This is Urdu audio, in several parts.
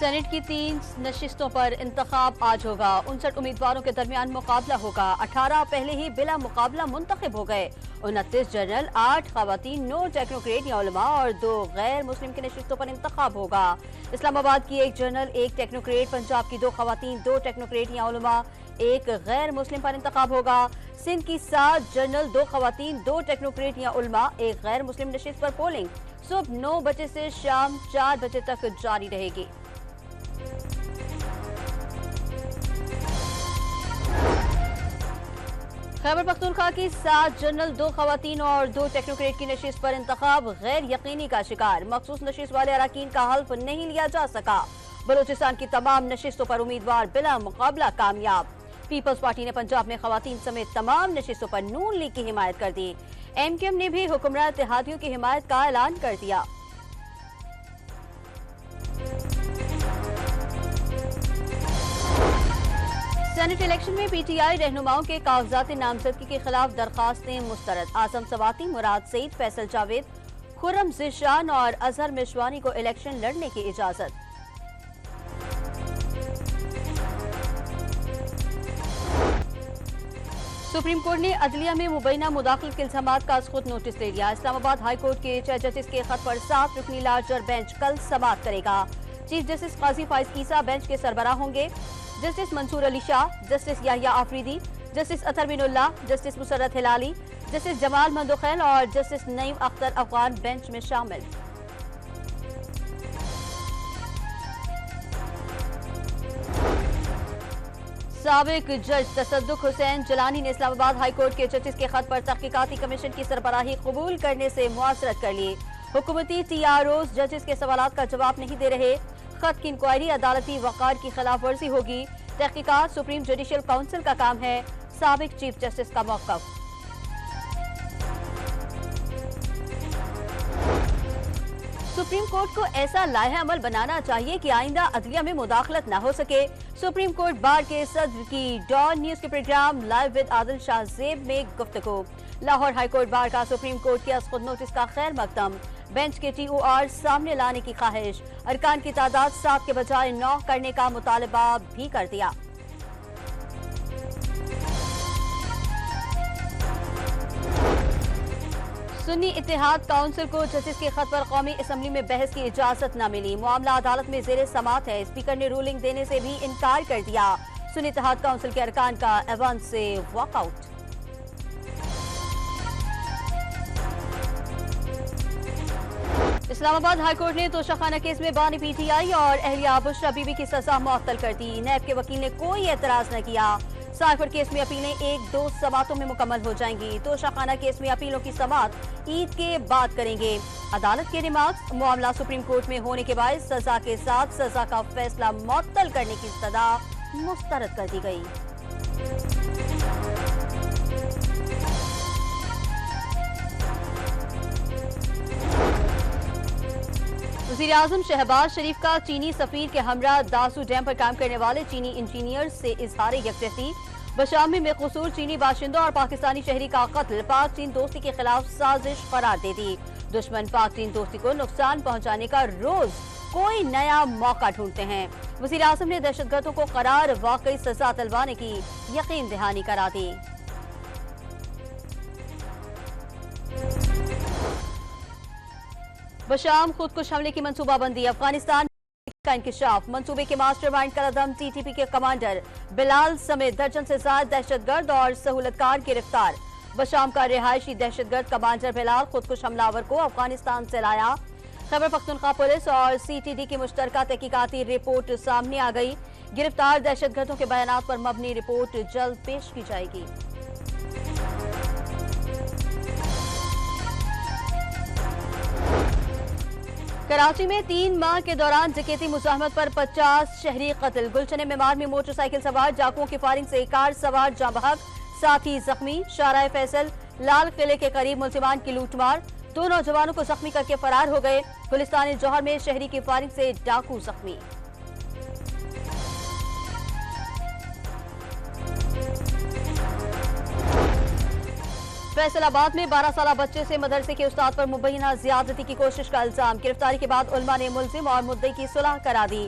سینٹ کی 3 نشستوں پر انتخاب آج ہوگا 59 امیدواروں کے درمیان مقابلہ ہوگا 18 پہلے ہی بلا مقابلہ منتخب ہو گئے 29 جنرل 8 خواتین 9 ٹیکنوکریٹ یا علماء اور 2 غیر مسلم کی نشستوں پر انتخاب ہوگا اسلام آباد کی 1 جنرل 1 ٹیکنوکریٹ پنجاب کی 2 خواتین 2 ٹیکنوکریٹ یا علماء 1 غیر مسلم پر انتخاب ہوگا سندھ کی 7 جنرل 2 خواتین 2 ٹیکنوکریٹ یا علماء 1 غیر مسلم نشست پر پولنگ صبح 9 بجے سے شام 4 بجے تک جاری رہے گی خیبر پختونخوا کی 7 جنرل 2 خواتین اور 2 ٹیکنوکریٹ کی نشست پر انتخاب غیر یقینی کا شکار مخصوص نشست والے اراکین کا حلف نہیں لیا جا سکا بلوچستان کی تمام نشستوں پر امیدوار بلا مقابلہ کامیاب پیپلز پارٹی نے پنجاب میں خواتین سمیت تمام نشستوں پر نون لیگ کی حمایت کر دی ایم کیو ایم نے بھی حکمراں اتحادیوں کی حمایت کا اعلان کر دیا سینٹ الیکشن میں پی ٹی آئی رہنماؤں کے کاغذات نامزدگی کے خلاف درخواستیں مسترد اعظم سواتی مراد سعید فیصل جاوید خرم ذیشان اور اظہر مشوانی کو الیکشن لڑنے کی اجازت سپریم کورٹ نے عدلیہ میں مبینہ مداخلت کے الزامات کا از خود نوٹس لے لیا اسلام آباد ہائی کورٹ کے 6 ججز کے خط پر 7 رکنی لارجر بینچ کل سماعت کرے گا چیف جسٹس قاضی فائز عیسیٰ بینچ کے سربراہ ہوں گے جسٹس منصور علی شاہ جسٹس یحییٰ آفریدی جسٹس اطہر بن اللہ جسٹس مسرت ہلالی جسٹس جمال مندوخیل اور جسٹس نعیم اختر افغان بینچ میں شامل سابق جج تصدق حسین جلانی نے اسلام آباد ہائی کورٹ کے ججز کے خط پر تحقیقاتی کمیشن کی سربراہی قبول کرنے سے معذرت کر لی حکومتی ٹی آر اوز ججز کے سوالات کا جواب نہیں دے رہے خط کی انکوائری عدالتی وقار کی خلاف ورزی ہوگی تحقیقات سپریم جوڈیشل کونسل کا کام ہے سابق چیف جسٹس کا موقف سپریم کورٹ کو ایسا لائحہ عمل بنانا چاہیے کہ آئندہ عدلیہ میں مداخلت نہ ہو سکے سپریم کورٹ بار کے صدر کی ڈان نیوز کے پروگرام لائیو ود عادل شاہ زیب میں گفتگو لاہور ہائی کورٹ بار کا سپریم کورٹ کے از خود نوٹس کا خیر مقدم بینچ کے ٹی او آر سامنے لانے کی خواہش ارکان کی تعداد 7 کے بجائے 9 کرنے کا مطالبہ بھی کر دیا سنی اتحاد کونسل کو جسٹس کے خط پر قومی اسمبلی میں بحث کی اجازت نہ ملی معاملہ عدالت میں زیر سماعت ہے اسپیکر نے رولنگ دینے سے بھی انکار کر دیا سنی اتحاد کونسل کے ارکان کا ایوان سے واک آؤٹ اسلام آباد ہائی کورٹ نے توشہ کیس میں بانی پی ٹی آئی اور اہلیہ بشرا بی بی کی سزا معطل کر دی نیب کے وکیل نے کوئی اعتراض نہ کیا سائفر کیس میں اپیلیں 1-2 سماعتوں میں مکمل ہو جائیں گی توشہ کیس میں اپیلوں کی سماعت عید کے بعد کریں گے عدالت کے ریمارکس معاملہ سپریم کورٹ میں ہونے کے باعث سزا کے ساتھ سزا کا فیصلہ معطل کرنے کی استدعا مسترد کر دی گئی وزیراعظم شہباز شریف کا چینی سفیر کے ہمراہ داسو ڈیم پر کام کرنے والے چینی انجینئر سے اظہار یکجہتی بشام میں قصور چینی باشندوں اور پاکستانی شہری کا قتل پاک چین دوستی کے خلاف سازش قرار دے دی دشمن پاک چین دوستی کو نقصان پہنچانے کا روز کوئی نیا موقع ڈھونڈتے ہیں وزیراعظم نے دہشت گردوں کو قرار واقعی سزا دلوانے کی یقین دہانی کرا دی بشام خودکش حملے کی منصوبہ بندی افغانستان کا انکشاف منصوبے کے ماسٹر مائنڈ قلعدم ٹی ٹی پی کے کمانڈر بلال سمیت درجن سے زائد دہشت گرد اور سہولت کار گرفتار بشام کا رہائشی دہشت گرد کمانڈر بلال خودکش حملہ آور کو افغانستان سے لایا خیبر پختونخوا پولیس اور سی ٹی ڈی کی مشترکہ تحقیقاتی رپورٹ سامنے آ گئی گرفتار دہشت گردوں کے بیانات پر مبنی رپورٹ جلد پیش کی جائے گی کراچی میں 3 ماہ کے دوران ڈکیتی مزاحمت پر 50 شہری قتل گلشن معمار میں موٹر سائیکل سوار ڈاکوؤں کی فائرنگ سے کار سوار جاں بحق ساتھی زخمی شارع فیصل لال قلعے کے قریب ملزمان کی لوٹ مار 2 نوجوانوں کو زخمی کر کے فرار ہو گئے گلستان جوہر میں شہری کی فائرنگ سے ڈاکو زخمی فیصل آباد میں 12 سالہ بچے سے مدرسے کے استاد پر مبینہ زیادتی کی کوشش کا الزام گرفتاری کے بعد علماء نے ملزم اور مدعی کی صلح کرا دی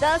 10